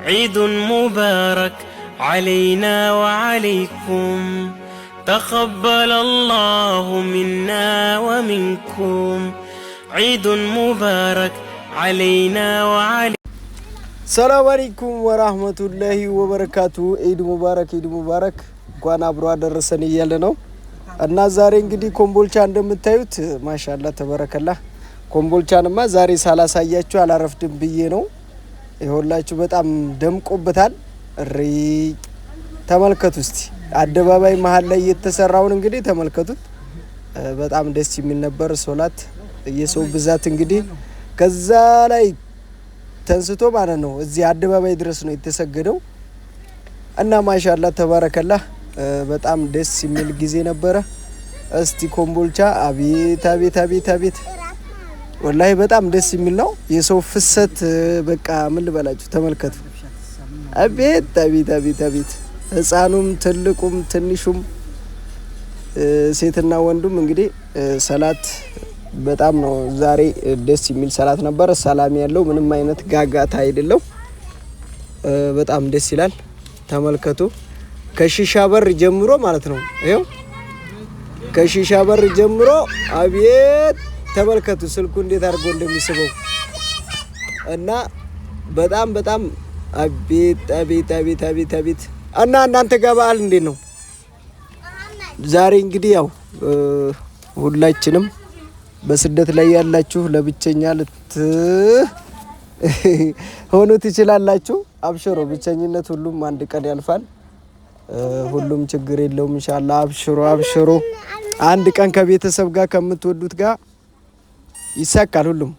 عيد مبارك علينا وعليكم تقبل الله منا ومنكم عيد مبارك علينا وعليكم السلام عليكم ورحمة الله وبركاته عيد مبارك እንኳን አብሮ አደረሰን እያለ ነው እና ዛሬ እንግዲህ ኮምቦልቻ እንደምታዩት ማሻአላ ተበረከላ ኮምቦልቻንማ ዛሬ ሳላሳያችሁ አላረፍድም ብዬ ነው ይሁላችሁ በጣም ደምቆበታል ተመልከቱ እስቲ አደባባይ መሃል ላይ የተሰራውን እንግዲህ ተመልከቱት በጣም ደስ የሚል ነበር ሶላት የሰው ብዛት እንግዲህ ከዛ ላይ ተንስቶ ማለት ነው እዚህ አደባባይ ድረስ ነው የተሰገደው እና ማሻአላ ተባረከላ በጣም ደስ የሚል ጊዜ ነበር እስቲ ኮምቦልቻ አቤት ወላሂ በጣም ደስ የሚል ነው የሰው ፍሰት በቃ ምን ልበላችሁ ተመልከቱ አቤት ህፃኑም ትልቁም ትንሹም ሴትና ወንዱም እንግዲህ ሰላት በጣም ነው ዛሬ ደስ የሚል ሰላት ነበር ሰላም ያለው ምንም አይነት ጋጋታ አይደለም በጣም ደስ ይላል ተመልከቱ ከሺሻ በር ጀምሮ ማለት ነው ይሄው ከሺሻ በር ጀምሮ አቤት ተመልከቱ ስልኩ እንዴት አድርጎ እንደሚስበው እና በጣም አቤት እና እናንተ ጋር በዓል እንዴት ነው ዛሬ እንግዲህ ያው ሁላችንም በስደት ላይ ያላችሁ ለብቸኛ ሆኖ ትችላላችሁ አብሽሮ ብቸኝነት ሁሉም አንድ ቀን ያልፋል ሁሉም ችግር የለውም ኢንሻአላህ አብሽሮ አንድ ቀን ከቤተሰብ ጋር ከምትወዱት ጋር ይሳካል ሁሉም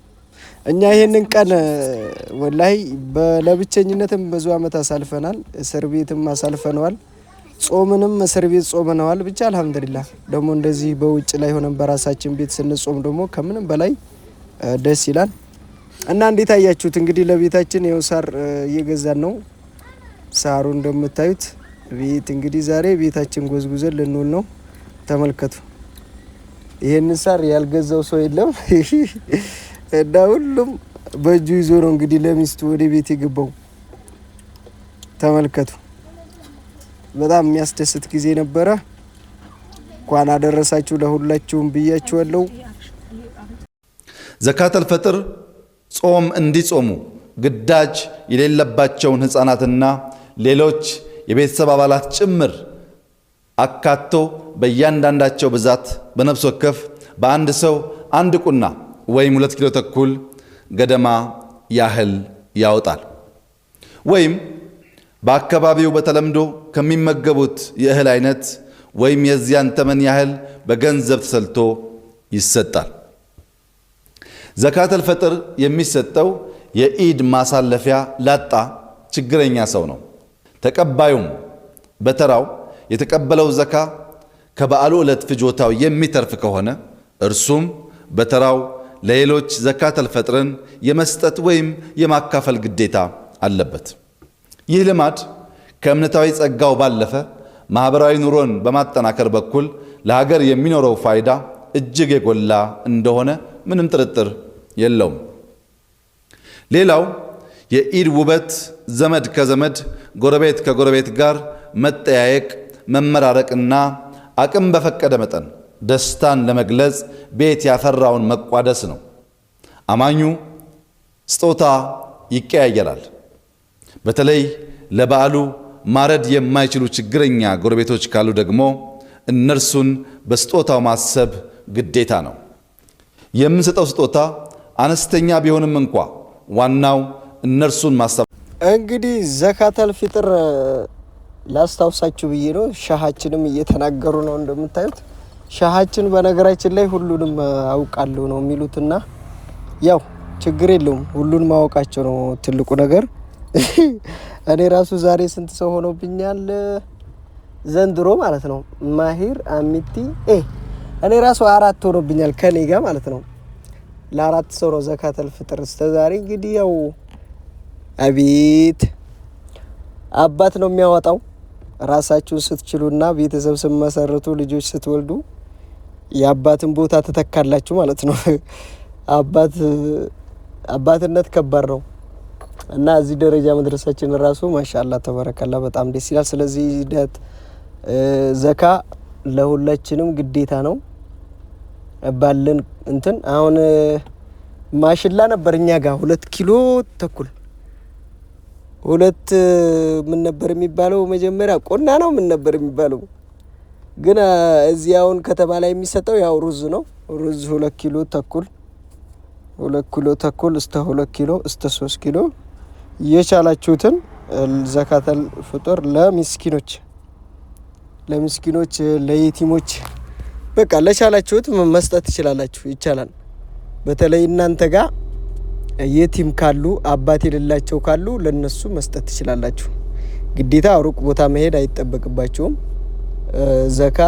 እኛ ይሄንን ቀን ወላሂ ለብቸኝነትም ብዙ አመት አሳልፈናል እስር ቤትም አሳልፈናል ጾምንም እስር ቤት ጾመናል ብቻ አልহামዱሊላህ ደግሞ እንደዚህ በውጭ ላይ ሆነን በራሳችን ቤት ስንጾም ደግሞ ከምንም በላይ ደስ ይላል እና እንዴት አያችሁት እንግዲህ ለቤታችን ይኸው ሳር እየገዛን ነው ሳሩ እንደምታዩት ቤት እንግዲህ ዛሬ ቤታችን ጎዝጉዘን ልንውል ነው ተመልከቱ ይሄን ሳር ያልገዛው ሰው የለም እና ሁሉም በእጁ ይዞ ነው እንግዲህ ለሚስቱ ወደ ቤት የገባው ተመልከቱ በጣም የሚያስደስት ጊዜ ነበረ እንኳን አደረሳችሁ ለሁላችሁም ብያችኋለሁ ዘካተል ፈጥር ጾም እንዲጾሙ ግዳጅ የሌለባቸውን ህፃናትና ሌሎች የቤተሰብ አባላት ጭምር አካቶ በእያንዳንዳቸው ብዛት በነፍስ ወከፍ በአንድ ሰው አንድ ቁና ወይም 2 ኪሎ ተኩል ገደማ ያህል ያወጣል ወይም በአካባቢው በተለምዶ ከሚመገቡት የእህል አይነት ወይም የዚያን ተመን ያህል በገንዘብ ተሰልቶ ይሰጣል ዘካተል ፈጥር የሚሰጠው የኢድ ማሳለፊያ ላጣ ችግረኛ ሰው ነው ተቀባዩም በተራው የተቀበለው ዘካ ከበዓሉ ዕለት ፍጆታው የሚተርፍ ከሆነ እርሱም በተራው ለሌሎች ዘካተል ፈጥርን የመስጠት ወይም የማካፈል ግዴታ አለበት ይህ ልማድ ከእምነታዊ ጸጋው ባለፈ ማህበራዊ ኑሮን በማጠናከር በኩል ለሀገር የሚኖረው ፋይዳ እጅግ የጎላ እንደሆነ ምንም ጥርጥር የለውም ሌላው የኢድ ውበት ዘመድ ከዘመድ ጎረቤት ከጎረቤት ጋር መጠያየቅ መመራረቅና አቅም በፈቀደ መጠን ደስታን ለመግለጽ ቤት ያፈራውን መቋደስ ነው አማኙ ስጦታ ይቀያየራል በተለይ ለበዓሉ ማረድ የማይችሉ ችግረኛ ጎረቤቶች ካሉ ደግሞ እነርሱን በስጦታው ማሰብ ግዴታ ነው የምንሰጠው ስጦታ አነስተኛ ቢሆንም እንኳን ዋናው እነርሱን ማሰብ እንግዲህ ዘካተል ፍጥር ላስታውሳችሁ ብዬ ነው ሻሃችንም እየተናገሩ ነው እንደምታዩት ሻሃችን በነገራችን ላይ ሁሉንም አውቃለሁ ነው የሚሉትና ያው ችግር የለውም ሁሉን ማወቃቸው ነው ትልቁ ነገር እኔ ራሱ ዛሬ ስንት ሰው ሆኖብኛል ዘንድሮ ማለት ነው ማሂር አሚቲ እኔ ራሱ 4 ሆኖብኛል ከኔ ጋር ማለት ነው ለአራት ሰው ነው ዘካተል ፍጥር ዛሬ እንግዲህ ያው አቤት አባት ነው የሚያወጣው ራሳችሁን ስትችሉና ቤተሰብ ስትመሰርቱ ልጆች ስትወልዱ የአባትን ቦታ ተተካላችሁ ማለት ነው አባትነት ከባድ ነው እና እዚህ ደረጃ መድረሳችን ራሱ ማሻአላ ተበረከላ በጣም ደስ ይላል። ስለዚህ ሂደት ዘካ ለሁላችንም ግዴታ ነው ባለን እንትን አሁን ማሽላ ነበር እኛ ጋር 2 ኪሎ ተኩል 2 ምን ነበር የሚባለው መጀመሪያ ቆና ነው ምን ነበር የሚባለው ግን እዚህ አሁን ከተማ ላይ የሚሰጠው ያው ሩዝ ነው። ሩዝ 2 ኪሎ ተኩል 2 ኪሎ ተኩል እስከ 2 ኪሎ እስከ 3 ኪሎ የቻላችሁትን ዘካተል ፍጡር ለምስኪኖች ለየቲሞች በቃ ለቻላችሁት መስጠት ትችላላችሁ። ይቻላል። በተለይ እናንተ ጋር የቲም ካሉ አባት የሌላቸው ካሉ ለነሱ መስጠት ትችላላችሁ። ግዴታ ሩቅ ቦታ መሄድ አይጠበቅባችሁም። ዘካ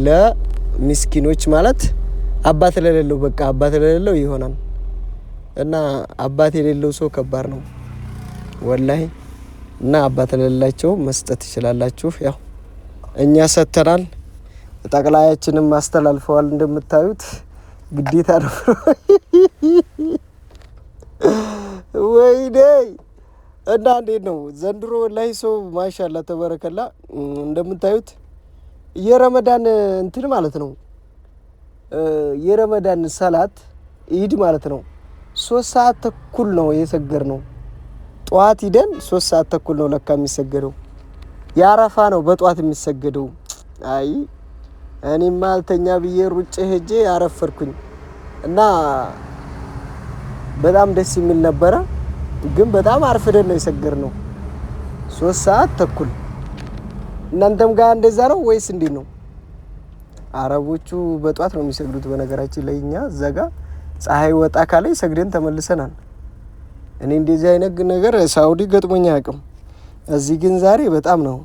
ለምስኪኖች ማለት አባት ለሌለው በቃ አባት ለሌለው ይሆናል እና አባት የሌለው ሰው ከባድ ነው ወላሂ እና አባት ለሌላቸው መስጠት ትችላላችሁ። ያው እኛ ሰተናል ጠቅላያችንም ማስተላልፈዋል እንደምታዩት ግዴታ ነው። ወይኔ እና እንዴት ነው ዘንድሮ ወላሂ ሰው ማሻአላ ተበረከላ እንደምታዩት የረመዳን እንትን ማለት ነው የረመዳን ሰላት ኢድ ማለት ነው 3 ሰዓት ተኩል ነው የሰገር ነው። ጧት ሂደን 3 ሰዓት ተኩል ነው ለካ የሚሰገደው። ያረፋ ነው በጧት የሚሰገደው። አይ እኔማ አልተኛ ብዬ ሩጬ ሄጄ አረፈርኩኝ እና በጣም ደስ የሚል ነበረ። ግን በጣም አርፍደን ነው የሰገር ነው 3 ሰዓት ተኩል። እናንተም ጋር እንደዛ ነው ወይስ እንዴት ነው? አረቦቹ በጧት ነው የሚሰግዱት። በነገራችን ላይ እኛ እዛ ጋር ፀሐይ ወጣ ካለ ሰግደን ተመልሰናል። እኔ እንደዚህ አይነት ነገር ሳውዲ ገጥሞኝ አያውቅም። እዚህ ግን ዛሬ በጣም ነው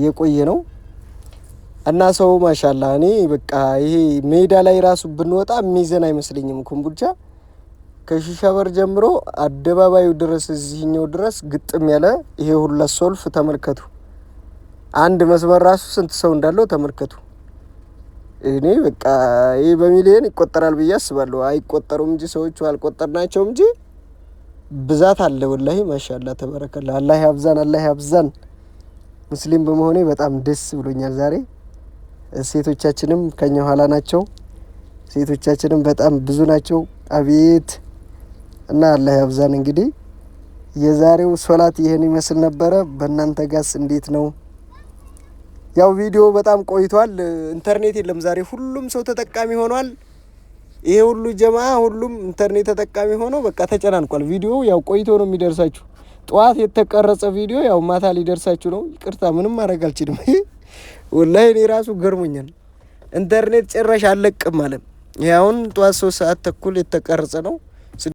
የቆየ ነው እና ሰው ማሻአላ እኔ በቃ ይሄ ሜዳ ላይ ራሱ ብንወጣ ሚዘን አይመስልኝም። ኮምቦልቻ ከሺሻ በር ጀምሮ አደባባዩ ድረስ እዚህኛው ድረስ ግጥም ያለ ይሄ ሁሉ ሶልፍ ተመልከቱ። አንድ መስመር ራሱ ስንት ሰው እንዳለው ተመልከቱ። እኔ በቃ ይሄ በሚሊዮን ይቆጠራል ብዬ አስባለሁ። አይቆጠሩም እንጂ ሰዎቹ አልቆጠርናቸው እንጂ ብዛት አለ ወላሂ ማሻአላ ተበረከላ። አላህ ያብዛን። ሙስሊም በመሆኔ በጣም ደስ ብሎኛል ዛሬ። ሴቶቻችንም ከኛ ኋላ ናቸው። ሴቶቻችንም በጣም ብዙ ናቸው። አቤት እና አላህ ያብዛን። እንግዲህ የዛሬው ሶላት ይሄን ይመስል ነበረ። በእናንተ ጋስ እንዴት ነው? ያው ቪዲዮ በጣም ቆይቷል። ኢንተርኔት የለም ዛሬ። ሁሉም ሰው ተጠቃሚ ሆኗል። ይሄ ሁሉ ጀማ ሁሉም ኢንተርኔት ተጠቃሚ ሆኖ በቃ ተጨናንቋል። ቪዲዮ ያው ቆይቶ ነው የሚደርሳችሁ። ጠዋት የተቀረጸ ቪዲዮ ያው ማታ ሊደርሳችሁ ነው። ይቅርታ ምንም ማድረግ አልችልም። ወላሂ እኔ ራሱ ገርሞኛል። ኢንተርኔት ጭራሽ አለቅም ማለት ይሄ አሁን ጠዋት 3 ሰዓት ተኩል የተቀረጸ ነው።